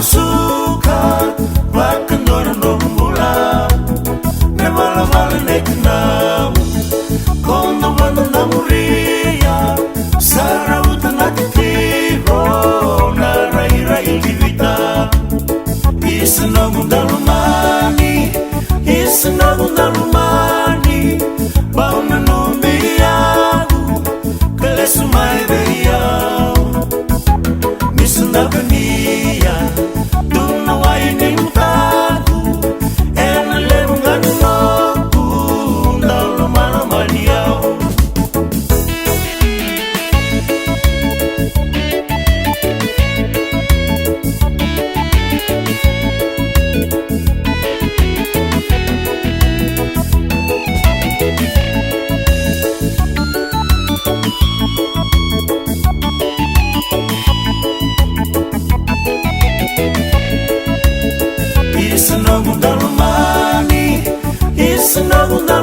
Suka Wakandora no mula Nevala vale neknau Kondo vando na muria Sara utanati tiro Na raira ilivita Isna gundalumani Isna gundalumani Bauna numbiagu Kelesumai beiau Misna benia Duna waini mutagu Ena lebungan nogu Ndalo mana maniau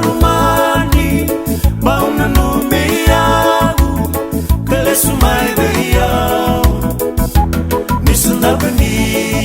Isnagundalumani Bauna numbiagu Kelesumai beiau Misna benia